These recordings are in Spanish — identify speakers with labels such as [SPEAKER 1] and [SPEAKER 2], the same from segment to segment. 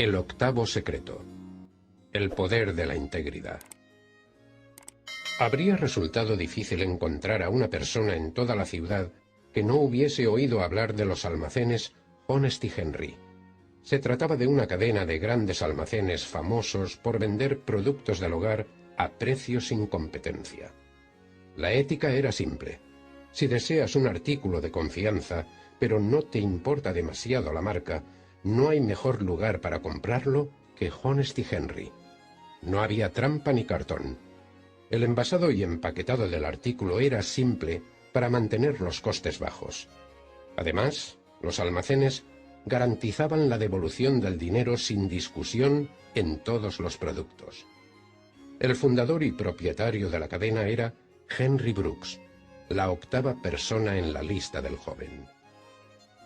[SPEAKER 1] El octavo secreto. El poder de la integridad. Habría resultado difícil encontrar a una persona en toda la ciudad que no hubiese oído hablar de los almacenes Honesty Henry. Se trataba de una cadena de grandes almacenes famosos por vender productos del hogar a precios sin competencia. La ética era simple. Si deseas un artículo de confianza, pero no te importa demasiado la marca, no hay mejor lugar para comprarlo que Honesty Henry. No había trampa ni cartón. El envasado y empaquetado del artículo era simple para mantener los costes bajos. Además, los almacenes garantizaban la devolución del dinero sin discusión en todos los productos. El fundador y propietario de la cadena era Henry Brooks, la octava persona en la lista del joven.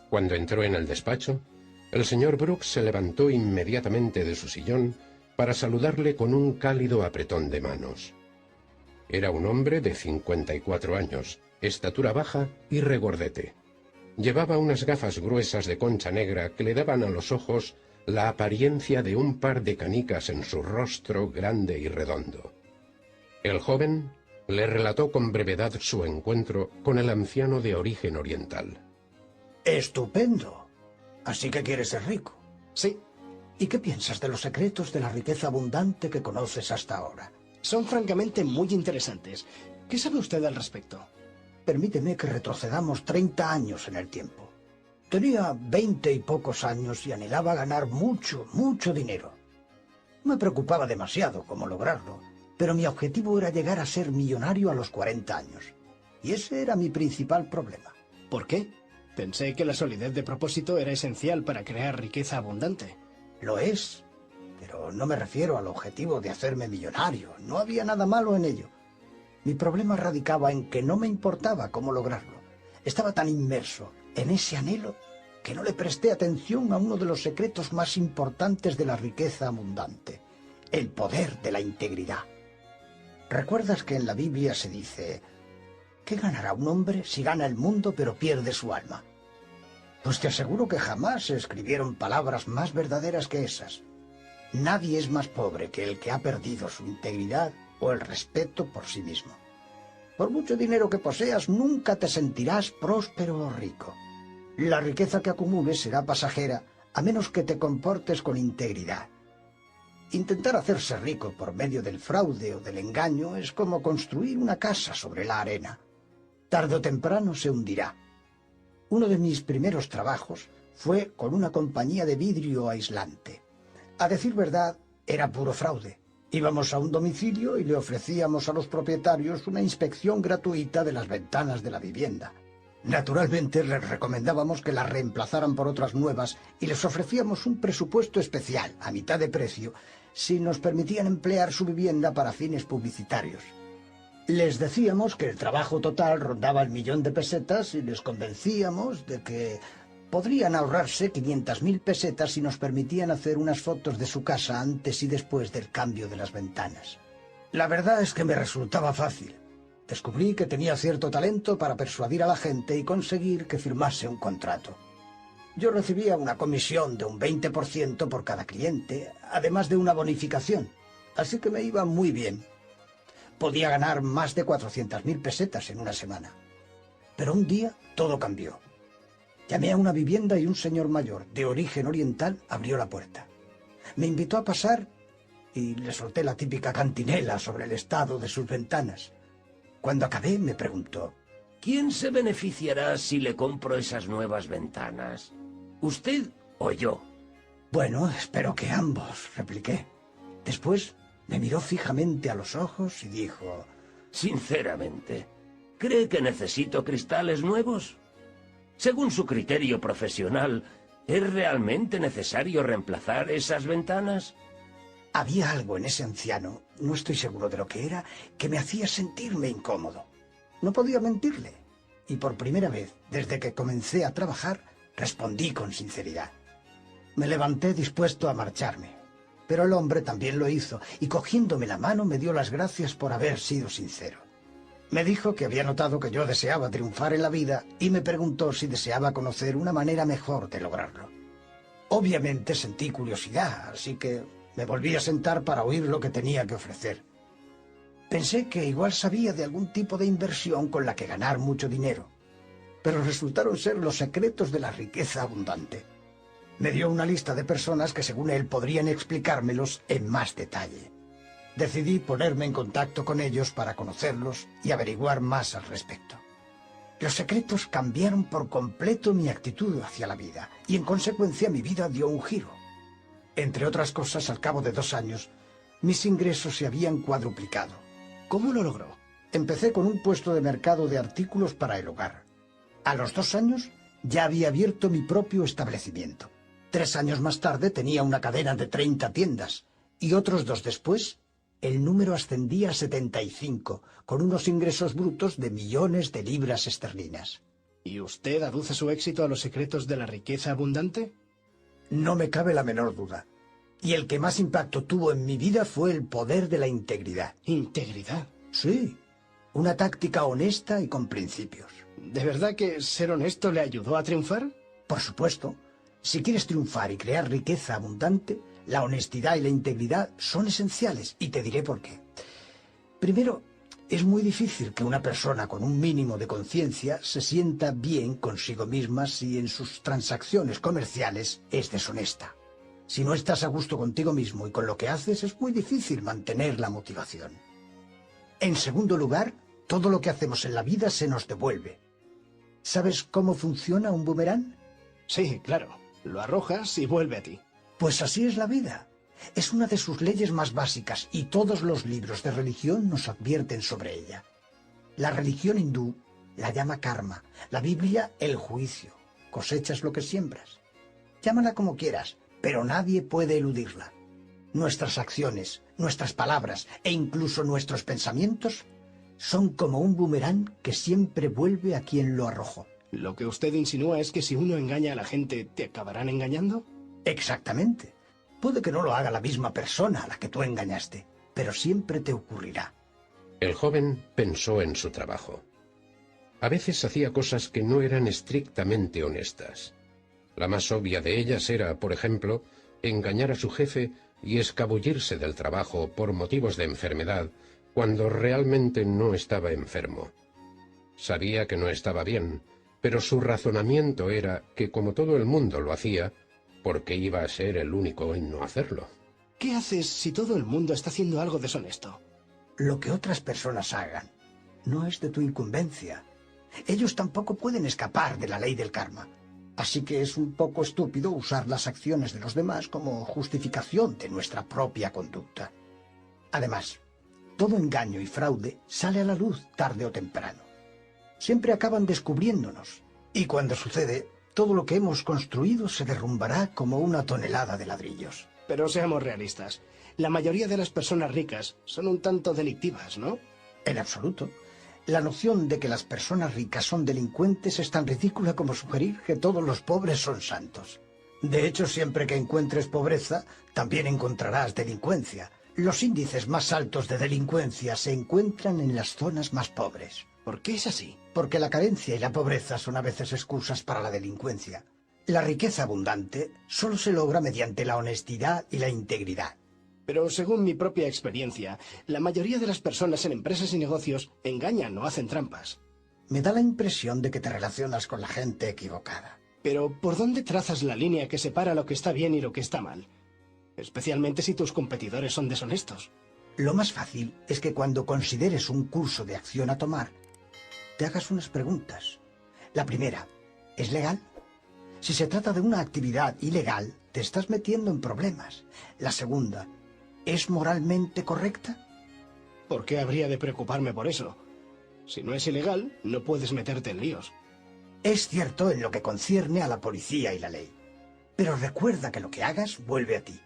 [SPEAKER 1] Cuando entró en el despacho, el señor Brooks se levantó inmediatamente de su sillón para saludarle con un cálido apretón de manos. Era un hombre de 54 años, estatura baja y regordete. Llevaba unas gafas gruesas de concha negra que le daban a los ojos la apariencia de un par de canicas en su rostro grande y redondo. El joven le relató con brevedad su encuentro con el anciano de origen oriental.
[SPEAKER 2] ¡Estupendo! Así que quieres ser rico.
[SPEAKER 3] Sí,
[SPEAKER 2] ¿Y qué piensas de los secretos de la riqueza abundante que conoces hasta ahora?
[SPEAKER 3] son francamente muy interesantes. ¿Qué sabe usted al respecto?
[SPEAKER 2] Permíteme que retrocedamos 30 años en el tiempo. Tenía 20 y pocos años y anhelaba ganar mucho, mucho dinero. No me preocupaba demasiado cómo lograrlo, pero mi objetivo era llegar a ser millonario a los 40 años. Y ese era mi principal problema.
[SPEAKER 3] ¿Por qué? Pensé que la solidez de propósito era esencial para crear riqueza abundante.
[SPEAKER 2] Lo es, pero no me refiero al objetivo de hacerme millonario. No había nada malo en ello. Mi problema radicaba en que no me importaba cómo lograrlo. Estaba tan inmerso en ese anhelo que no le presté atención a uno de los secretos más importantes de la riqueza abundante: el poder de la integridad. ¿Recuerdas que en la Biblia se dice: ¿qué ganará un hombre si gana el mundo pero pierde su alma? Pues te aseguro que jamás se escribieron palabras más verdaderas que esas. Nadie es más pobre que el que ha perdido su integridad o el respeto por sí mismo. Por mucho dinero que poseas, nunca te sentirás próspero o rico. La riqueza que acumules será pasajera, a menos que te comportes con integridad. Intentar hacerse rico por medio del fraude o del engaño es como construir una casa sobre la arena. Tarde o temprano se hundirá. Uno de mis primeros trabajos fue con una compañía de vidrio aislante. A decir verdad, era puro fraude. Íbamos a un domicilio y le ofrecíamos a los propietarios una inspección gratuita de las ventanas de la vivienda. Naturalmente les recomendábamos que las reemplazaran por otras nuevas y les ofrecíamos un presupuesto especial, a mitad de precio, si nos permitían emplear su vivienda para fines publicitarios. Les decíamos que el trabajo total rondaba el 1.000.000 de pesetas y les convencíamos de que podrían ahorrarse 500.000 pesetas si nos permitían hacer unas fotos de su casa antes y después del cambio de las ventanas. La verdad es que me resultaba fácil. Descubrí que tenía cierto talento para persuadir a la gente y conseguir que firmase un contrato. Yo recibía una comisión de un 20% por cada cliente, además de una bonificación, así que me iba muy bien. Podía ganar más de 400.000 pesetas en una semana. Pero un día todo cambió. Llamé a una vivienda y un señor mayor, de origen oriental, abrió la puerta. Me invitó a pasar y le solté la típica cantinela sobre el estado de sus ventanas. Cuando acabé me preguntó:
[SPEAKER 4] ¿quién se beneficiará si le compro esas nuevas ventanas? ¿Usted o yo?
[SPEAKER 2] Bueno, espero que ambos, repliqué. Después me miró fijamente a los ojos y dijo:
[SPEAKER 4] Sinceramente, ¿cree que necesito cristales nuevos? Según su criterio profesional, ¿es realmente necesario reemplazar esas ventanas?
[SPEAKER 2] Había algo en ese anciano, no estoy seguro de lo que era, que me hacía sentirme incómodo. No podía mentirle, y por primera vez, desde que comencé a trabajar, respondí con sinceridad. Me levanté dispuesto a marcharme, pero el hombre también lo hizo, y cogiéndome la mano me dio las gracias por haber sido sincero. Me dijo que había notado que yo deseaba triunfar en la vida y me preguntó si deseaba conocer una manera mejor de lograrlo. Obviamente sentí curiosidad, así que me volví a sentar para oír lo que tenía que ofrecer. Pensé que igual sabía de algún tipo de inversión con la que ganar mucho dinero, pero resultaron ser los secretos de la riqueza abundante. Me dio una lista de personas que según él podrían explicármelos en más detalle. Decidí ponerme en contacto con ellos para conocerlos y averiguar más al respecto. Los secretos cambiaron por completo mi actitud hacia la vida y en consecuencia mi vida dio un giro. Entre otras cosas, al cabo de 2 años, mis ingresos se habían cuadruplicado.
[SPEAKER 3] ¿Cómo lo logró?
[SPEAKER 2] Empecé con un puesto de mercado de artículos para el hogar. A los 2 años ya había abierto mi propio establecimiento. 3 años más tarde tenía una cadena de 30 tiendas y otros 2 después el número ascendía a 75, con unos ingresos brutos de millones de libras esterlinas.
[SPEAKER 3] ¿Y usted aduce su éxito a los secretos de la riqueza abundante?
[SPEAKER 2] No me cabe la menor duda. Y el que más impacto tuvo en mi vida fue el poder de la integridad.
[SPEAKER 3] ¿Integridad?
[SPEAKER 2] Sí, una táctica honesta y con principios.
[SPEAKER 3] ¿De verdad que ser honesto le ayudó a triunfar?
[SPEAKER 2] Por supuesto, si quieres triunfar y crear riqueza abundante, la honestidad y la integridad son esenciales, y te diré por qué. Primero, es muy difícil que una persona con un mínimo de conciencia se sienta bien consigo misma si en sus transacciones comerciales es deshonesta. Si no estás a gusto contigo mismo y con lo que haces, es muy difícil mantener la motivación. En segundo lugar, todo lo que hacemos en la vida se nos devuelve. ¿Sabes cómo funciona un boomerang?
[SPEAKER 3] Sí, claro. Lo arrojas y vuelve a ti.
[SPEAKER 2] Pues así es la vida. Es una de sus leyes más básicas y todos los libros de religión nos advierten sobre ella. La religión hindú la llama karma, la Biblia el juicio. Cosechas lo que siembras. Llámala como quieras, pero nadie puede eludirla. Nuestras acciones, nuestras palabras e incluso nuestros pensamientos son como un boomerang que siempre vuelve a quien lo arrojó.
[SPEAKER 3] ¿Lo que usted insinúa es que si uno engaña a la gente, te acabarán engañando?
[SPEAKER 2] Exactamente. Puede que no lo haga la misma persona a la que tú engañaste, pero siempre te ocurrirá.
[SPEAKER 1] El joven pensó en su trabajo. A veces hacía cosas que no eran estrictamente honestas. La más obvia de ellas era, por ejemplo, engañar a su jefe y escabullirse del trabajo por motivos de enfermedad cuando realmente no estaba enfermo. Sabía que no estaba bien, pero su razonamiento era que como todo el mundo lo hacía, ¿por qué iba a ser el único en no hacerlo?
[SPEAKER 3] ¿Qué haces si todo el mundo está haciendo algo deshonesto?
[SPEAKER 2] Lo que otras personas hagan no es de tu incumbencia. Ellos tampoco pueden escapar de la ley del karma. Así que es un poco estúpido usar las acciones de los demás como justificación de nuestra propia conducta. Además, todo engaño y fraude sale a la luz tarde o temprano. Siempre acaban descubriéndonos. Y cuando sucede, todo lo que hemos construido se derrumbará como una tonelada de ladrillos.
[SPEAKER 3] Pero seamos realistas. La mayoría de las personas ricas son un tanto delictivas, ¿no?
[SPEAKER 2] En absoluto. La noción de que las personas ricas son delincuentes es tan ridícula como sugerir que todos los pobres son santos. De hecho, siempre que encuentres pobreza, también encontrarás delincuencia. Los índices más altos de delincuencia se encuentran en las zonas más pobres.
[SPEAKER 3] ¿Por qué es así?
[SPEAKER 2] Porque la carencia y la pobreza son a veces excusas para la delincuencia. La riqueza abundante solo se logra mediante la honestidad y la integridad.
[SPEAKER 3] Pero según mi propia experiencia, la mayoría de las personas en empresas y negocios engañan o hacen trampas.
[SPEAKER 2] Me da la impresión de que te relacionas con la gente equivocada.
[SPEAKER 3] Pero ¿por dónde trazas la línea que separa lo que está bien y lo que está mal? Especialmente si tus competidores son deshonestos.
[SPEAKER 2] Lo más fácil es que cuando consideres un curso de acción a tomar, te hagas unas preguntas. La primera, ¿es legal? Si se trata de una actividad ilegal, te estás metiendo en problemas. La segunda, ¿es moralmente correcta?
[SPEAKER 3] ¿Por qué habría de preocuparme por eso? Si no es ilegal, no puedes meterte en líos.
[SPEAKER 2] Es cierto en lo que concierne a la policía y la ley. Pero recuerda que lo que hagas vuelve a ti.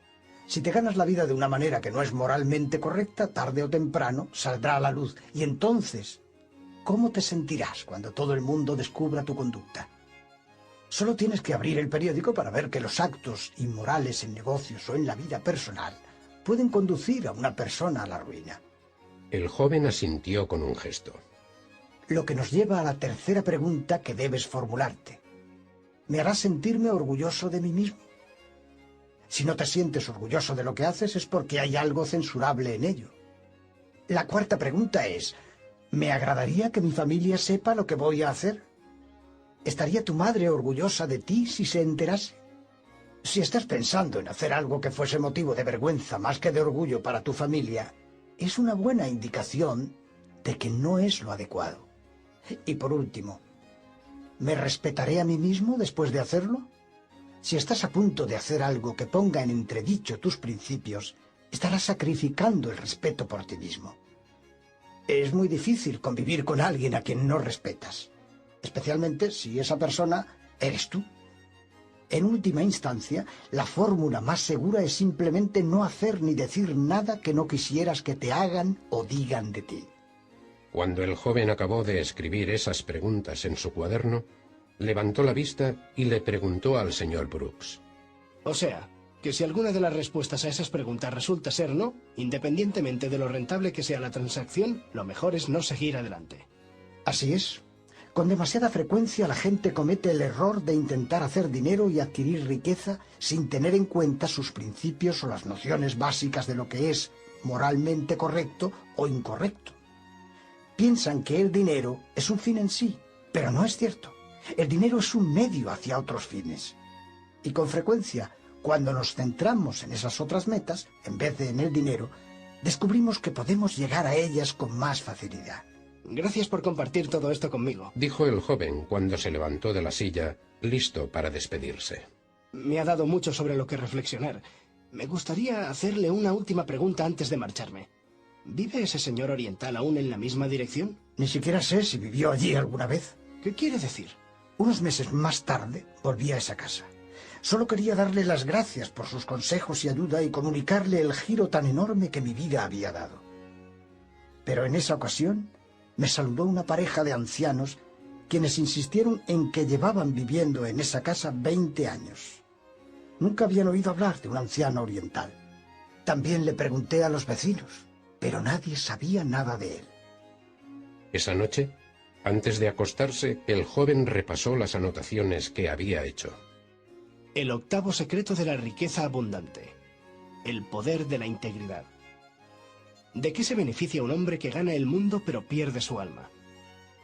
[SPEAKER 2] Si te ganas la vida de una manera que no es moralmente correcta, tarde o temprano saldrá a la luz. Y entonces, ¿cómo te sentirás cuando todo el mundo descubra tu conducta? Solo tienes que abrir el periódico para ver que los actos inmorales en negocios o en la vida personal pueden conducir a una persona a la ruina.
[SPEAKER 1] El joven asintió con un gesto.
[SPEAKER 2] Lo que nos lleva a la tercera pregunta que debes formularte. ¿Me hará sentirme orgulloso de mí mismo? Si no te sientes orgulloso de lo que haces es porque hay algo censurable en ello. La cuarta pregunta es, ¿me agradaría que mi familia sepa lo que voy a hacer? ¿Estaría tu madre orgullosa de ti si se enterase? Si estás pensando en hacer algo que fuese motivo de vergüenza más que de orgullo para tu familia, es una buena indicación de que no es lo adecuado. Y por último, ¿me respetaré a mí mismo después de hacerlo? Si estás a punto de hacer algo que ponga en entredicho tus principios, estarás sacrificando el respeto por ti mismo. Es muy difícil convivir con alguien a quien no respetas, especialmente si esa persona eres tú. En última instancia, la fórmula más segura es simplemente no hacer ni decir nada que no quisieras que te hagan o digan de ti.
[SPEAKER 1] Cuando el joven acabó de escribir esas preguntas en su cuaderno, levantó la vista y le preguntó al señor Brooks.
[SPEAKER 3] O sea, que si alguna de las respuestas a esas preguntas resulta ser no, independientemente de lo rentable que sea la transacción, lo mejor es no seguir adelante.
[SPEAKER 2] Así es. Con demasiada frecuencia la gente comete el error de intentar hacer dinero y adquirir riqueza sin tener en cuenta sus principios o las nociones básicas de lo que es moralmente correcto o incorrecto. Piensan que el dinero es un fin en sí, pero no es cierto. El dinero es un medio hacia otros fines. Y con frecuencia, cuando nos centramos en esas otras metas, en vez de en el dinero, descubrimos que podemos llegar a ellas con más facilidad.
[SPEAKER 3] Gracias por compartir todo esto conmigo.
[SPEAKER 1] Dijo el joven cuando se levantó de la silla, listo para despedirse.
[SPEAKER 3] Me ha dado mucho sobre lo que reflexionar. Me gustaría hacerle una última pregunta antes de marcharme. ¿Vive ese señor oriental aún en la misma dirección?
[SPEAKER 2] Ni siquiera sé si vivió allí alguna vez.
[SPEAKER 3] ¿Qué quiere decir?
[SPEAKER 2] Unos meses más tarde volví a esa casa. Solo quería darle las gracias por sus consejos y ayuda y comunicarle el giro tan enorme que mi vida había dado. Pero en esa ocasión me saludó una pareja de ancianos quienes insistieron en que llevaban viviendo en esa casa 20 años. Nunca habían oído hablar de un anciano oriental. También le pregunté a los vecinos, pero nadie sabía nada de él.
[SPEAKER 1] Esa noche, antes de acostarse, el joven repasó las anotaciones que había hecho.
[SPEAKER 3] El octavo secreto de la riqueza abundante. El poder de la integridad. ¿De qué se beneficia un hombre que gana el mundo pero pierde su alma?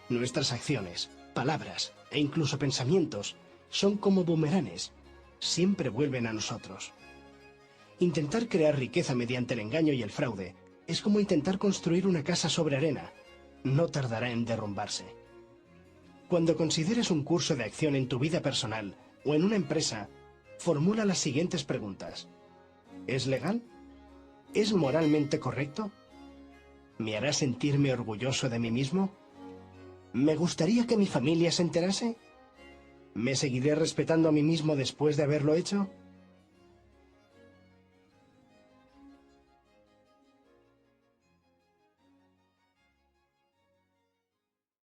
[SPEAKER 3] Nuestras acciones, palabras e incluso pensamientos son como bumeranes. Siempre vuelven a nosotros. Intentar crear riqueza mediante el engaño y el fraude es como intentar construir una casa sobre arena. No tardará en derrumbarse. Cuando consideres un curso de acción en tu vida personal o en una empresa, formula las siguientes preguntas. ¿Es legal? ¿Es moralmente correcto? ¿Me hará sentirme orgulloso de mí mismo? ¿Me gustaría que mi familia se enterase? ¿Me seguiré respetando a mí mismo después de haberlo hecho?